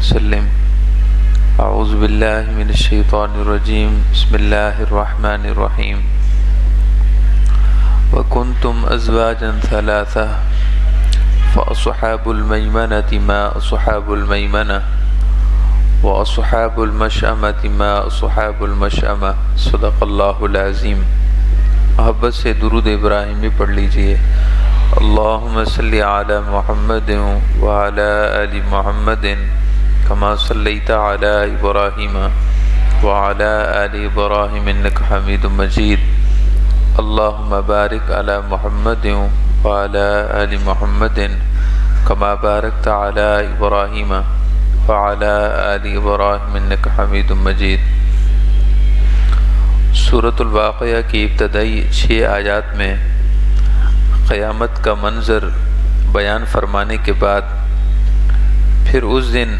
وسلم اعوذ باللہ من الشیطان الرجیم بسم اللہ الرحمن الرحیم وکنتم ازواجا ثلاثہ فاصحاب المیمنة ما اصحاب المیمنة واصحاب المشأمة ما اصحاب المشأمة صدق اللہ العظیم۔ محبت سے درود ابراہیمی پڑھ لیجئے۔ اللہم صلی علی محمد وعلی آل محمد کما صلیت علی ابراہیم وعلی آل ابراہیم انک حمید مجید۔ اللہم بارک علی محمد وعلی آل محمد کما بارکت علی ابراہیم وعلی آل ابراہیم انک حمید مجید۔ سورۃ الواقعہ کی ابتدائی 6 آیات میں قیامت کا منظر بیان فرمانے کے بعد پھر اس دن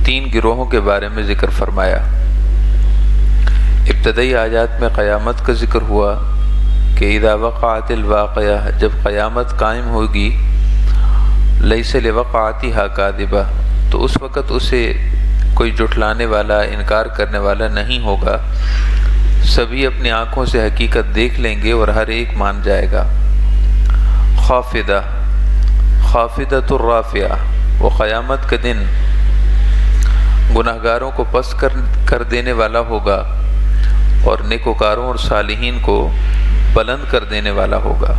3 گروہوں کے بارے میں ذکر فرمایا۔ ابتدائی آیات میں قیامت کا ذکر ہوا کہ اذا وقعت الواقعہ، جب قیامت قائم ہوگی، لیس لوقعتها کاذبہ، تو اس وقت اسے کوئی جھٹلانے والا، انکار کرنے والا نہیں ہوگا، سبھی اپنی آنکھوں سے حقیقت دیکھ لیں گے اور ہر ایک مان جائے گا۔ خافدہ، خافدۃ الرافعہ، وہ قیامت کا دن گناہگاروں کو پست کر دینے والا ہوگا اور نیکوکاروں اور صالحین کو بلند کر دینے والا ہوگا۔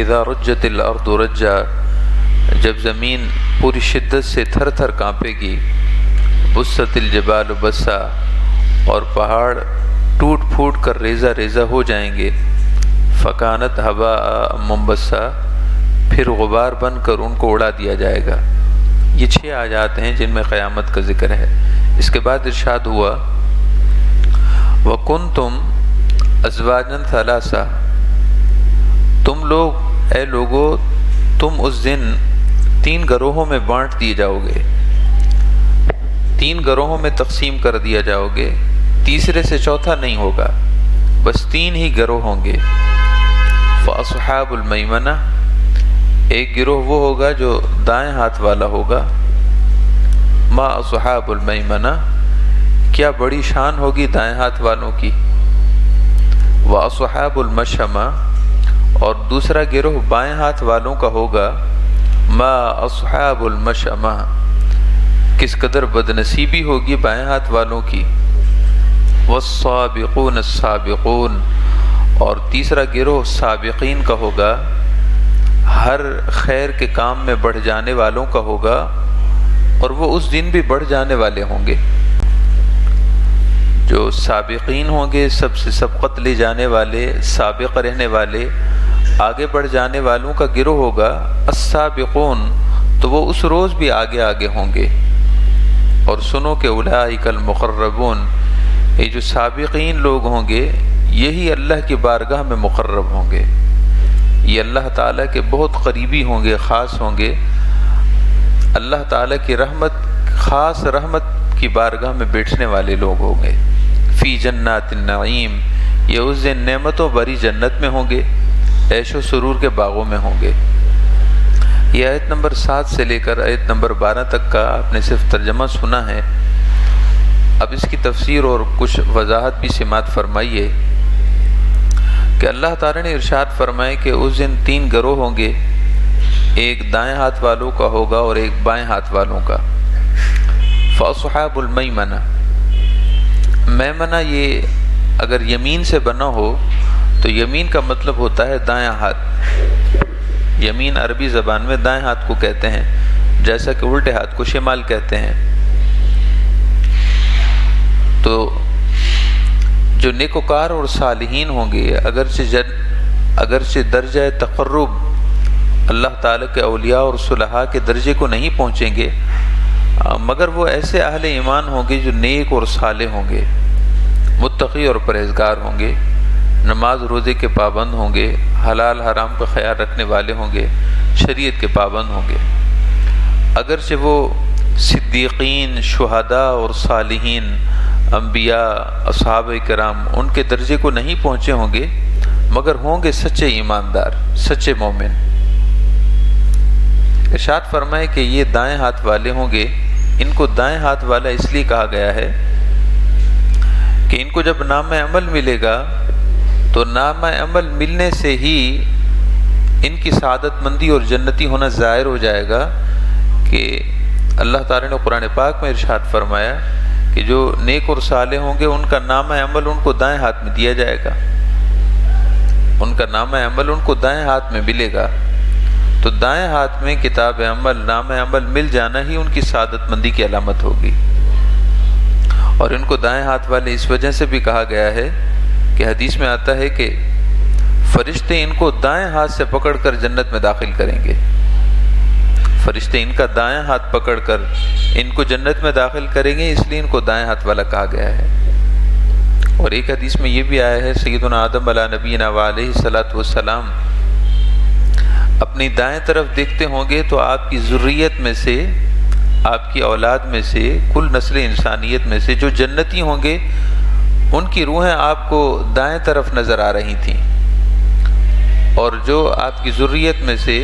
اذا رجت الارض رجا، جب زمین پوری شدت سے تھر تھر کانپے گی۔ بست الجبال بسا، اور پہاڑ ٹوٹ پھوٹ کر ریزہ ریزہ ہو جائیں گے۔ فکانت ہباء منبثا، پھر غبار بن کر ان کو اڑا دیا جائے گا۔ یہ 6 آیات ہیں جن میں قیامت کا ذکر ہے۔ اس کے بعد ارشاد ہوا وَكُنْتُمْ أَزْوَاجًا ثَلَاثًا، تم لوگ، اے لوگو، تم اس دن 3 گروہوں میں بانٹ دیے جاؤ گے، 3 گروہوں میں تقسیم کر دیا جاؤ گے، تیسرے سے چوتھا نہیں ہوگا، بس 3 ہی گروہ ہوں گے۔ فَأَصْحَابُ الْمَيْمَنَةِ، ایک گروہ وہ ہوگا جو دائیں ہاتھ والا ہوگا۔ ما اصحاب المیمنہ، کیا بڑی شان ہوگی دائیں ہاتھ والوں کی۔ واصحاب المشأمہ، اور دوسرا گروہ بائیں ہاتھ والوں کا ہوگا۔ ما اصحاب المشأمہ، کس قدر بدنصیبی ہوگی بائیں ہاتھ والوں کی۔ والسابقون السابقون، اور تیسرا گروہ سابقین کا ہوگا، ہر خیر کے کام میں بڑھ جانے والوں کا ہوگا، اور وہ اس دن بھی بڑھ جانے والے ہوں گے۔ جو سابقین ہوں گے، سب سے سبقت لے جانے والے، سابق رہنے والے، آگے بڑھ جانے والوں کا گروہ ہوگا۔ السابقون، تو وہ اس روز بھی آگے آگے ہوں گے۔ اور سنو کہ اولئک المقربون، یہ جو سابقین لوگ ہوں گے یہی اللہ کی بارگاہ میں مقرب ہوں گے، یہ اللہ تعالیٰ کے بہت قریبی ہوں گے، خاص ہوں گے۔ اللہ تعالیٰ کی رحمت، خاص رحمت کی بارگاہ میں بیٹھنے والے لوگ ہوں گے۔ فی جنات النعیم، یہ اس دن نعمتوں بھری جنت میں ہوں گے، عیش و سرور کے باغوں میں ہوں گے۔ یہ آیت نمبر 7 سے لے کر آیت نمبر 12 تک کا آپ نے صرف ترجمہ سنا ہے۔ اب اس کی تفسیر اور کچھ وضاحت بھی سماعت فرمائیے کہ اللہ تعالیٰ نے ارشاد فرمائے کہ اس دن 3 گروہ ہوں گے، ایک دائیں ہاتھ والوں کا ہوگا اور ایک بائیں ہاتھ والوں کا۔ فاصحاب المیمنہ، میمنہ یہ اگر یمین سے بنا ہو تو یمین کا مطلب ہوتا ہے دائیں ہاتھ۔ یمین عربی زبان میں دائیں ہاتھ کو کہتے ہیں، جیسا کہ الٹے ہاتھ کو شمال کہتے ہیں۔ تو جو نیکوکار اور صالحین ہوں گے، اگرچہ درجہ تقرب اللہ تعالیٰ کے اولیاء اور صلحاء کے درجے کو نہیں پہنچیں گے، مگر وہ ایسے اہل ایمان ہوں گے جو نیک اور صالح ہوں گے، متقی اور پرہیزگار ہوں گے، نماز روزے کے پابند ہوں گے، حلال حرام کا خیال رکھنے والے ہوں گے، شریعت کے پابند ہوں گے۔ اگرچہ وہ صدیقین، شہداء اور صالحین، انبیاء، اصحاب کرام ان کے درجے کو نہیں پہنچے ہوں گے، مگر ہوں گے سچے ایماندار، سچے مومن۔ ارشاد فرمائے کہ یہ دائیں ہاتھ والے ہوں گے ان کو دائیں ہاتھ والا اس لیے کہا گیا ہے کہ ان کو جب نام عمل ملے گا تو نام عمل ملنے سے ہی ان کی سعادت مندی اور جنتی ہونا ظاہر ہو جائے گا کہ اللہ تعالیٰ نے قرآن پاک میں ارشاد فرمایا کہ جو نیک اور صالح ہوں گے ان کا نام عمل ان کو دائیں ہاتھ میں دیا جائے گا، ان کا نام عمل ان کو دائیں ہاتھ میں ملے گا۔ تو دائیں ہاتھ میں کتاب عمل، نام عمل مل جانا ہی ان کی سعادت مندی کی علامت ہوگی۔ اور ان کو دائیں ہاتھ والے اس وجہ سے بھی کہا گیا ہے کہ حدیث میں آتا ہے کہ فرشتے ان کو دائیں ہاتھ سے پکڑ کر جنت میں داخل کریں گے، فرشتے ان کا دائیں ہاتھ پکڑ کر ان کو جنت میں داخل کریں گے، اس لیے ان کو دائیں ہاتھ والا کہا گیا ہے۔ اور ایک حدیث میں یہ بھی آیا ہے سیدنا آدم علیہ نبینا وعلیہ الصلاۃ والسلام اپنی دائیں طرف دیکھتے ہوں گے تو آپ کی ذریت میں سے، آپ کی اولاد میں سے، کل نسل انسانیت میں سے جو جنتی ہوں گے ان کی روحیں آپ کو دائیں طرف نظر آ رہی تھیں، اور جو آپ کی ذریت میں سے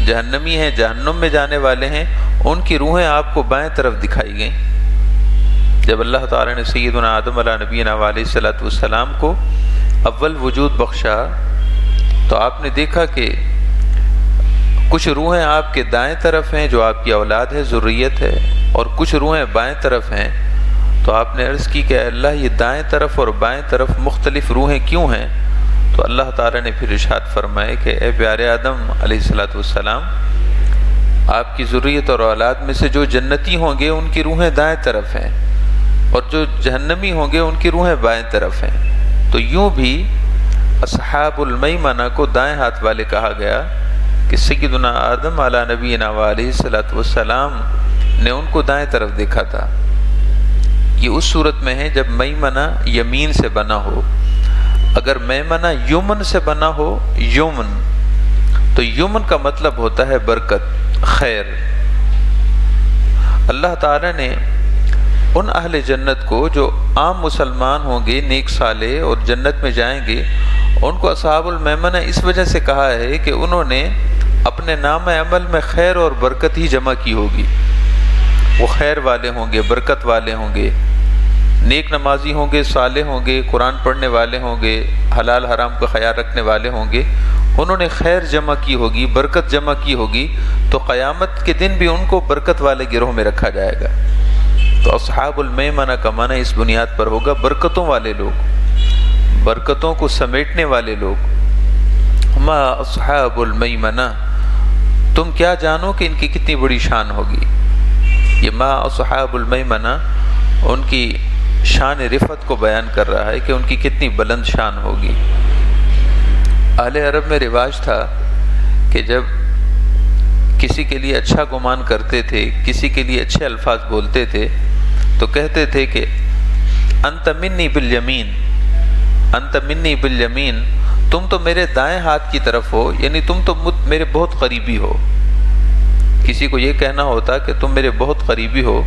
جہنمی ہیں، جہنم میں جانے والے ہیں، ان کی روحیں آپ کو بائیں طرف دکھائی گئیں۔ جب اللہ تعالیٰ نے سیدنا آدم علیہ نبینا علیہ الصلاۃ والسلام کو اول وجود بخشا تو آپ نے دیکھا کہ کچھ روحیں آپ کے دائیں طرف ہیں جو آپ کی اولاد ہے، ذریت ہے، اور کچھ روحیں بائیں طرف ہیں۔ تو آپ نے عرض کی کہ اللہ یہ دائیں طرف اور بائیں طرف مختلف روحیں کیوں ہیں؟ تو اللہ تعالیٰ نے پھر ارشاد فرمائے کہ اے پیارے آدم علیہ الصلاۃ والسلام، آپ کی ذریت اور اولاد میں سے جو جنتی ہوں گے ان کی روحیں دائیں طرف ہیں، اور جو جہنمی ہوں گے ان کی روحیں بائیں طرف ہیں۔ تو یوں بھی اصحاب المیمنہ کو دائیں ہاتھ والے کہا گیا کہ سیدنا آدم علیہ نبینا علیہ الصلاۃ والسلام نے ان کو دائیں طرف دیکھا تھا۔ یہ اس صورت میں ہے جب میمنہ یمین سے بنا ہو۔ اگر میمنہ یمن سے بنا ہو، یمن، تو یمن کا مطلب ہوتا ہے برکت، خیر۔ اللہ تعالیٰ نے ان اہل جنت کو جو عام مسلمان ہوں گے، نیک صالح اور جنت میں جائیں گے، ان کو اصحاب المیمنہ اس وجہ سے کہا ہے کہ انہوں نے اپنے نام عمل میں خیر اور برکت ہی جمع کی ہوگی۔ وہ خیر والے ہوں گے، برکت والے ہوں گے، نیک نمازی ہوں گے، صالح ہوں گے، قرآن پڑھنے والے ہوں گے، حلال حرام کا خیال رکھنے والے ہوں گے، انہوں نے خیر جمع کی ہوگی، برکت جمع کی ہوگی، تو قیامت کے دن بھی ان کو برکت والے گروہ میں رکھا جائے گا۔ تو اصحاب المیمنہ کا معنی اس بنیاد پر ہوگا برکتوں والے لوگ، برکتوں کو سمیٹنے والے لوگ۔ ما اصحاب المیمنہ، تم کیا جانو کہ ان کی کتنی بڑی شان ہوگی۔ یہ ما اصحاب المیمنہ ان کی شان رفعت کو بیان کر رہا ہے کہ ان کی کتنی بلند شان ہوگی۔ اہل عرب میں رواج تھا کہ جب کسی کے لیے اچھا گمان کرتے تھے، کسی کے لیے اچھے الفاظ بولتے تھے، تو کہتے تھے کہ انت منی بالیمین، انت منی بالیمین، تم تو میرے دائیں ہاتھ کی طرف ہو، یعنی تم تو میرے بہت قریبی ہو۔ کسی کو یہ کہنا ہوتا کہ تم میرے بہت قریبی ہو،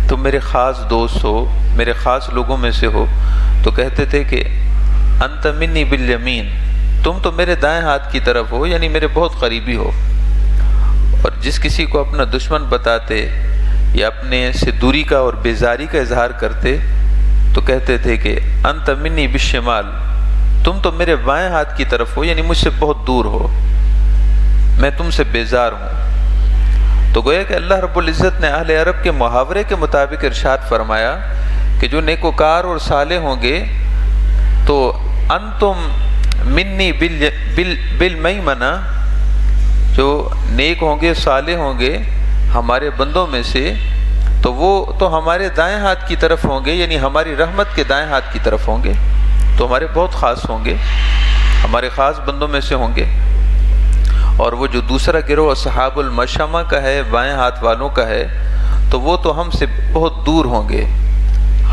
تم میرے خاص دوست ہو، میرے خاص لوگوں میں سے ہو، تو کہتے تھے کہ انت منی بالیمین، تم تو میرے دائیں ہاتھ کی طرف ہو، یعنی میرے بہت قریبی ہو۔ اور جس کسی کو اپنا دشمن بتاتے یا اپنے سے دوری کا اور بیزاری کا اظہار کرتے تو کہتے تھے کہ انت منی بالشمال، تم تو میرے بائیں ہاتھ کی طرف ہو، یعنی مجھ سے بہت دور ہو، میں تم سے بیزار ہوں۔ تو گویا کہ اللہ رب العزت نے اہل عرب کے محاورے کے مطابق ارشاد فرمایا کہ جو نیکوکار اور صالح ہوں گے تو انتم منی بالمیمنہ، جو نیک ہوں گے، صالح ہوں گے ہمارے بندوں میں سے، تو وہ تو ہمارے دائیں ہاتھ کی طرف ہوں گے، یعنی ہماری رحمت کے دائیں ہاتھ کی طرف ہوں گے، تو ہمارے بہت خاص ہوں گے، ہمارے خاص بندوں میں سے ہوں گے۔ اور وہ جو دوسرا گروہ اصحاب المشأمہ کا ہے، بائیں ہاتھ والوں کا ہے، تو وہ تو ہم سے بہت دور ہوں گے،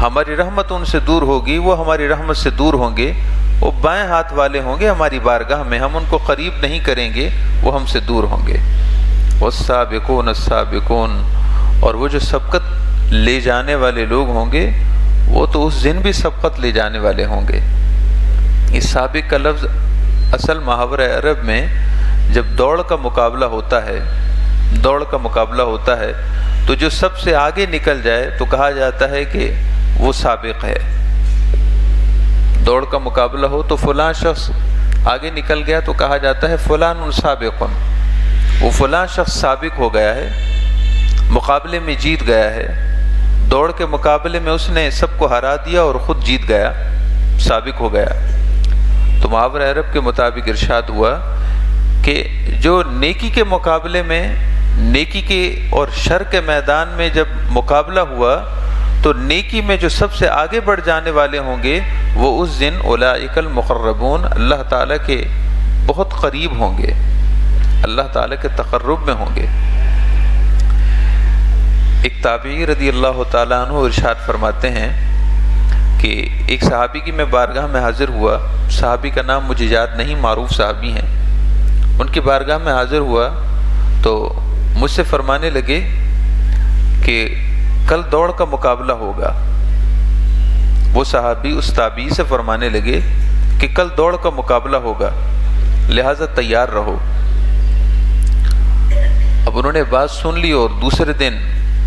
ہماری رحمت ان سے دور ہوگی، وہ ہماری رحمت سے دور ہوں گے، وہ بائیں ہاتھ والے ہوں گے ہماری بارگاہ میں، ہم ان کو قریب نہیں کریں گے، وہ ہم سے دور ہوں گے۔ والسابقون السابقون، اور وہ جو سبقت لے جانے والے لوگ ہوں گے وہ تو اس دن بھی سبقت لے جانے والے ہوں گے۔ اس سابق کا لفظ اصل محاورہ عرب میں جب دوڑ کا مقابلہ ہوتا ہے، دوڑ کا مقابلہ ہوتا ہے تو جو سب سے آگے نکل جائے تو کہا جاتا ہے کہ وہ سابق ہے۔ دوڑ کا مقابلہ ہو تو فلاں شخص آگے نکل گیا تو کہا جاتا ہے فلان سابق، وہ فلاں شخص سابق ہو گیا ہے، مقابلے میں جیت گیا ہے، دوڑ کے مقابلے میں اس نے سب کو ہرا دیا اور خود جیت گیا، سابق ہو گیا۔ تو محاورہ عرب کے مطابق ارشاد ہوا کہ جو نیکی کے مقابلے میں، نیکی کے اور شر کے میدان میں جب مقابلہ ہوا تو نیکی میں جو سب سے آگے بڑھ جانے والے ہوں گے وہ اس دن اولئک المقربون، اللہ تعالیٰ کے بہت قریب ہوں گے، اللہ تعالیٰ کے تقرب میں ہوں گے۔ ایک تابعی رضی اللہ تعالیٰ عنہ ارشاد فرماتے ہیں کہ ایک صحابی کی میں بارگاہ میں حاضر ہوا، صحابی کا نام مجھے یاد نہیں، معروف صحابی ہیں، ان کی بارگاہ میں حاضر ہوا تو مجھ سے فرمانے لگے کہ کل دوڑ کا مقابلہ ہوگا۔ وہ صحابی اس تابعی سے فرمانے لگے کہ کل دوڑ کا مقابلہ ہوگا، لہٰذا تیار رہو۔ اب انہوں نے بات سن لی اور دوسرے دن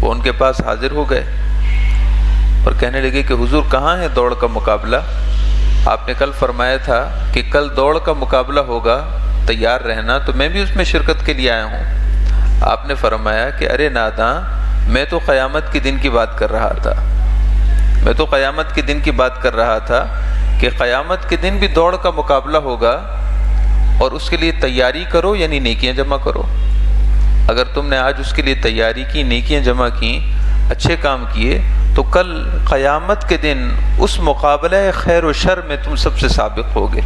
وہ ان کے پاس حاضر ہو گئے اور کہنے لگے کہ حضور کہاں ہے دوڑ کا مقابلہ؟ آپ نے کل فرمایا تھا کہ کل دوڑ کا مقابلہ ہوگا، تیار رہنا، تو میں بھی اس میں شرکت کے لیے آیا ہوں۔ آپ نے فرمایا کہ ارے ناداں، میں تو قیامت کے دن کی بات کر رہا تھا، میں تو قیامت کے دن کی بات کر رہا تھا کہ قیامت کے دن بھی دوڑ کا مقابلہ ہوگا اور اس کے لیے تیاری کرو، یعنی نیکیاں جمع کرو۔ اگر تم نے آج اس کے لیے تیاری کی، نیکیاں جمع کی، اچھے کام کیے، تو کل قیامت کے دن اس مقابلہ خیر و شر میں تم سب سے سابق ہوگے۔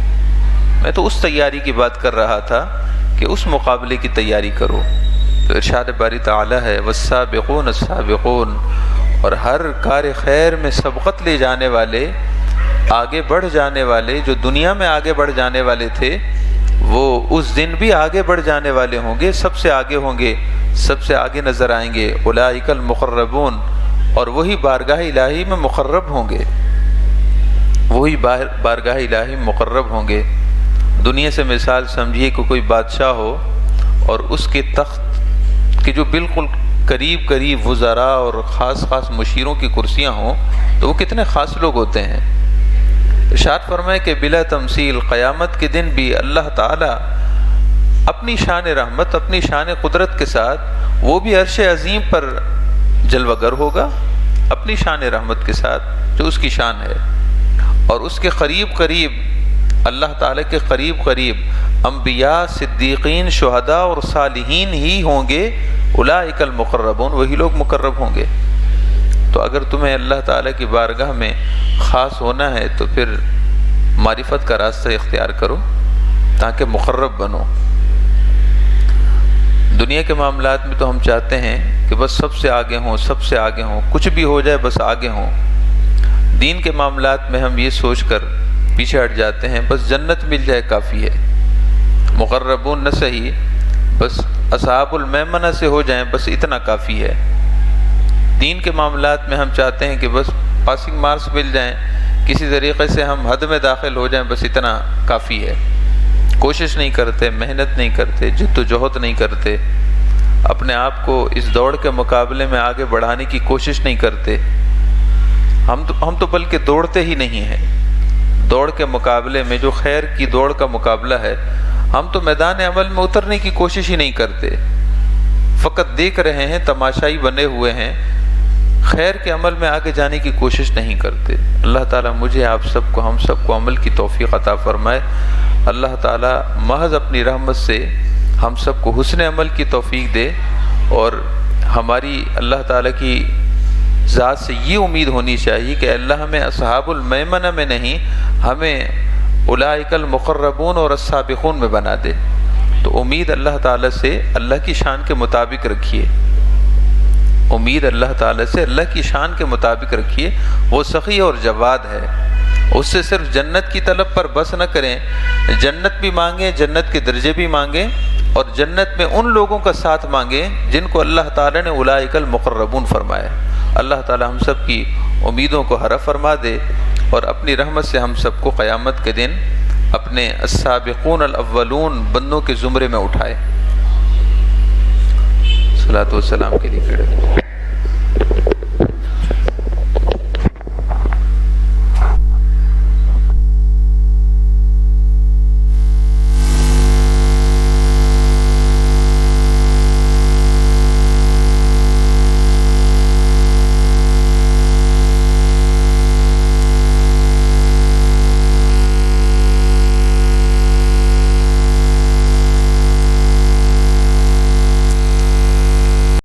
میں تو اس تیاری کی بات کر رہا تھا کہ اس مقابلے کی تیاری کرو۔ تو ارشاد باری تعالی ہے والسابقون السابقون، اور ہر کار خیر میں سبقت لے جانے والے، آگے بڑھ جانے والے، جو دنیا میں آگے بڑھ جانے والے تھے وہ اس دن بھی آگے بڑھ جانے والے ہوں گے، سب سے آگے ہوں گے، سب سے آگے نظر آئیں گے۔ اولئک المقربون، اور وہی بارگاہ الہی میں مقرب ہوں گے، وہی بارگاہ الہی میں مقرب ہوں گے۔ دنیا سے مثال سمجھیے کہ کوئی بادشاہ ہو اور اس کے تخت کے جو بالکل قریب قریب وزراء اور خاص خاص مشیروں کی کرسیاں ہوں تو وہ کتنے خاص لوگ ہوتے ہیں۔ ارشاد فرمائے کہ بلا تمثیل قیامت کے دن بھی اللہ تعالی اپنی شان رحمت، اپنی شان قدرت کے ساتھ وہ بھی عرش عظیم پر جلوہ گر ہوگا، اپنی شان رحمت کے ساتھ جو اس کی شان ہے، اور اس کے قریب قریب، اللہ تعالیٰ کے قریب قریب انبیاء، صدیقین، شہداء اور صالحین ہی ہوں گے۔ اولئک المقربون، وہی لوگ مقرب ہوں گے۔ تو اگر تمہیں اللہ تعالیٰ کی بارگاہ میں خاص ہونا ہے تو پھر معرفت کا راستہ اختیار کرو تاکہ مقرب بنو۔ دنیا کے معاملات میں تو ہم چاہتے ہیں کہ بس سب سے آگے ہوں، سب سے آگے ہوں، کچھ بھی ہو جائے بس آگے ہوں۔ دین کے معاملات میں ہم یہ سوچ کر پیچھے ہٹ جاتے ہیں بس جنت مل جائے کافی ہے، مقربون نہ صحیح، بس اصحاب المیمنہ سے ہو جائیں بس اتنا کافی ہے۔ دین کے معاملات میں ہم چاہتے ہیں کہ بس پاسنگ مارکس مل جائیں، کسی طریقے سے ہم حد میں داخل ہو جائیں بس اتنا کافی ہے۔ کوشش نہیں کرتے، محنت نہیں کرتے، جد و جہد نہیں کرتے، اپنے آپ کو اس دوڑ کے مقابلے میں آگے بڑھانے کی کوشش نہیں کرتے۔ ہم تو بلکہ دوڑتے ہی نہیں ہیں۔ دوڑ کے مقابلے میں جو خیر کی دوڑ کا مقابلہ ہے، ہم تو میدان عمل میں اترنے کی کوشش ہی نہیں کرتے، فقط دیکھ رہے ہیں، تماشائی بنے ہوئے ہیں، خیر کے عمل میں آگے جانے کی کوشش نہیں کرتے۔ اللہ تعالیٰ مجھے آپ سب کو، ہم سب کو عمل کی توفیق عطا فرمائے۔ اللہ تعالیٰ محض اپنی رحمت سے ہم سب کو حسن عمل کی توفیق دے، اور ہماری اللہ تعالیٰ کی ذات سے یہ امید ہونی چاہیے کہ اللہ ہمیں اصحاب المیمنہ میں نہیں، ہمیں اولئک المقربون اور السابقون میں بنا دے۔ تو امید اللہ تعالیٰ سے اللہ کی شان کے مطابق رکھیے، امید اللہ تعالیٰ سے اللہ کی شان کے مطابق رکھیے۔ وہ سخی اور جواد ہے، اس سے صرف جنت کی طلب پر بس نہ کریں، جنت بھی مانگیں، جنت کے درجے بھی مانگیں، اور جنت میں ان لوگوں کا ساتھ مانگیں جن کو اللہ تعالیٰ نے اولئک المقربون فرمایا۔ اللہ تعالیٰ ہم سب کی امیدوں کو حرف فرما دے، اور اپنی رحمت سے ہم سب کو قیامت کے دن اپنے السابقون الاولون بندوں کے زمرے میں اٹھائے۔ صلاۃ و سلام کے لیے کھڑے۔